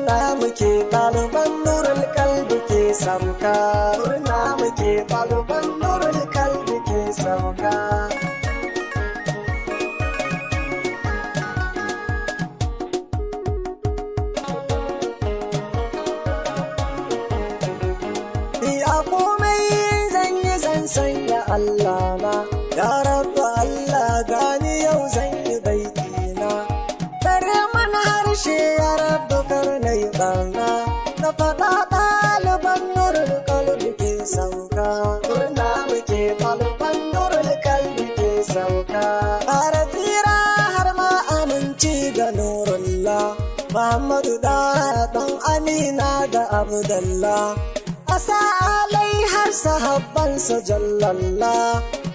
murna muke ɗaliban nurul kalbi ke sauka, murna muke ɗaliban nurul kalbi ke sauka. Ya komai zan sanya Allah na, ya rabu Allah gani yau zan yi baitina. Tare mana harshe ya rabu karnai ɓarna, na faɗa ɗaliban nurul kalbi ke sauka, murna muke ɗaliban nurul kalbi ke sauka. Ƙara tsira har ma aminci ga nurullah, Muhammadu ɗan Amina da Abdallah. Asa alai har sahabbansa jallalla,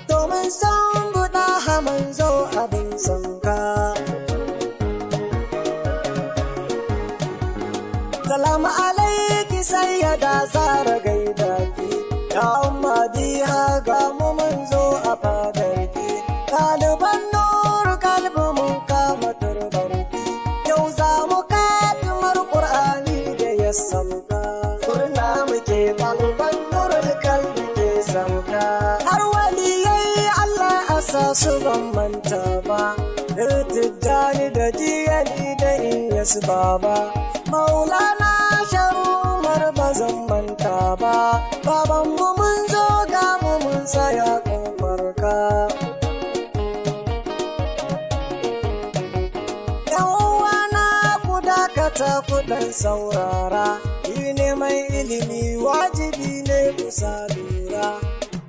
domin san buɗa manzo abin sanka. Salamu alaiki sayyada Zara gaida ki, ya umma diha ga mu manzo a fadarki. Ɗaliban nur kalbi mun kama turbarki, yau za mu katimar Qur'ani da ya sauka. Murna muke ɗaliban nurul kalbi ke sauka. Har waliyai Allah asa su ban manta ba, Tijjani da Jiyani da Inyas baba, Maulana Sharu Umar ba zan manta ba, babanmu mun zo ga mu mun tsaya ƙofarka. Yan uwana ku dakata ku ɗan saurara, shi ne mai ilimi wajibi ne kusa lura.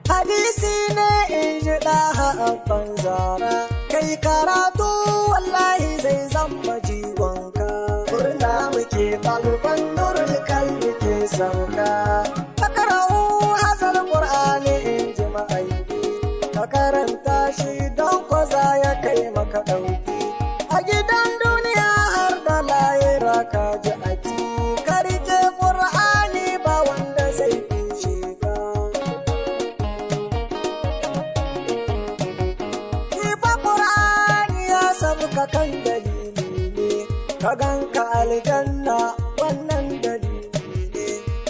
Hadisi ne in ji ɗaha abban zara, kai karatu wallahi zai zama jigonka. Murna muke ɗaliban nurul kalbi ke sauka. Fakarau hazal Qur'ani in ji ma'aiki, ka karanta shi don kwaza ya kai maka ɗauki. A gidan duniya har da layira ka ji aki, ka rike Qur'ani ba wanda zai fishe ka. Kifa Qur'ani ya sauka kan dalili ne, ka ganka aljanna wannan dalili ne,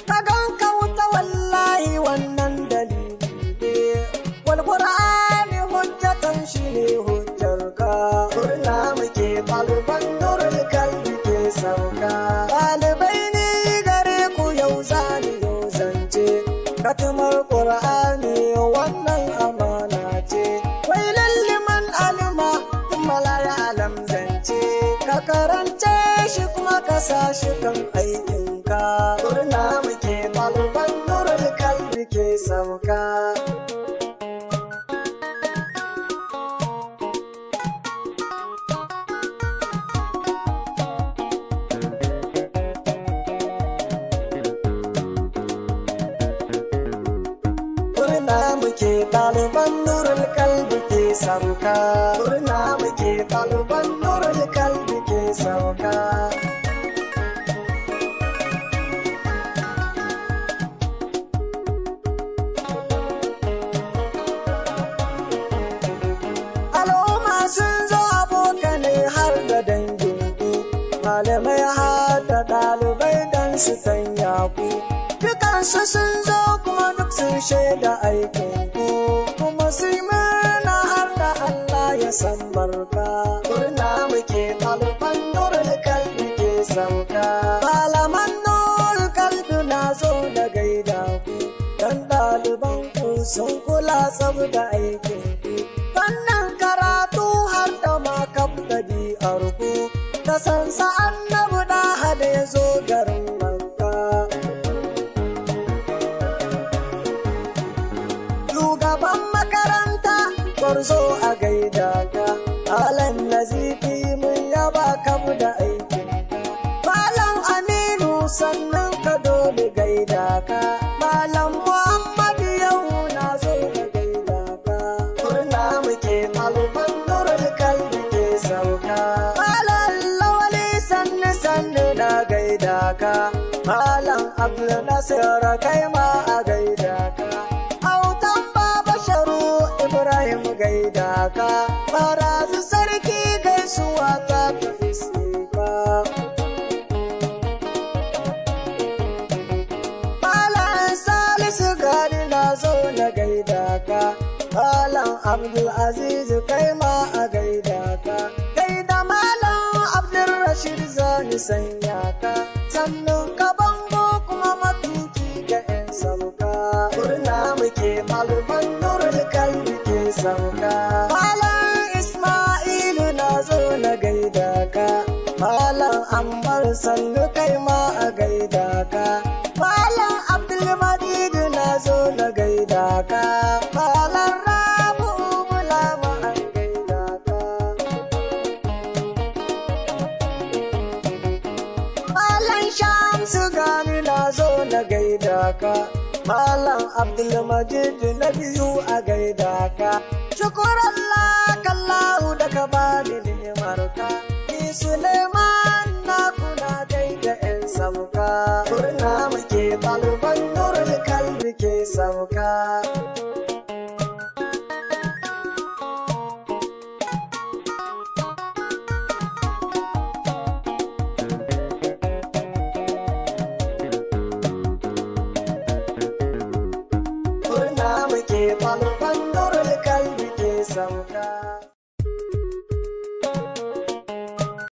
ka ganka wuta wallahi wannan dalili ne. Wal Qur'ani hujjatan shi ne hujjarka. Murna muke ɗaliban nurul kalbi ke sauka. Ɗalibai ne gare ku yau zani yau zance, katimar Qur'ani wannan amana ce. Wai lalliman alima kuma la ya alam zance, ka karance shi kuma ka sa shi kan aikinka. Murna muke ɗaliban nurul kalbi ke sauka. Murna muke ɗaliban nurul kalbi ke sauka, murna muke ɗaliban nurul kalbi ke sauka. Al'umma sun zo abokanai har da danginku, malamai har da ɗalibai don su tanya ku. Dukansu sun zo kuma duk sun shaida aikinku, kuma su yi murna har da Allah ya san barka. Murna muke ɗaliban nurul kalbi ke sauka. Malaman nurul kalbi na zo da gaida ku, dan ɗaliban ku sun kula tsab da aikinku. Wannan karatu har da makab ɗabi'ar ku, ta san sa'an na buɗa hada ya zo garin Makka. Shugaban makaranta gwarzo a gaida ka, Malam Nazifi mun yaba kamu da aikinka. Malam Aminu sannan ka dole gaida ka, Malam Muhammadu yau na zo da gaida ka. Murna muke ɗaliban nurul kalbi ke sauka. Malam Lawali sannu na gaida ka, Malam Abdul Nasir kai ma a gaida ka. Autan Baba Sharu Ibrahim gaida ka, Barazu sarki gaisuwa ta tafi sifa. Abdulaziz kai ma a gaida ka, gaida Malam Abdulrashid zani sanya ka, sannan ka bango kuma matuki ga 'yan sauka. Murna muke malaman nurul kalbi ke sauka. Malam Ismailu na zo na gaida ka, Malam Ammar sannu kai ma a gaida ka, Malam Abdulmajid na zo na gaida ka, Malam Rabu'u Bulama an gaida ka, Malam Shamsu Gani na zo na gaida ka, Malam Abdulmajid na biyu a gaida ka. Shukurallah kallahu da ka bani ni'imarka, ni Suleiman na kuna gaida 'yan sauka. Murna muke ɗaliban nurul kalbi ke sauka.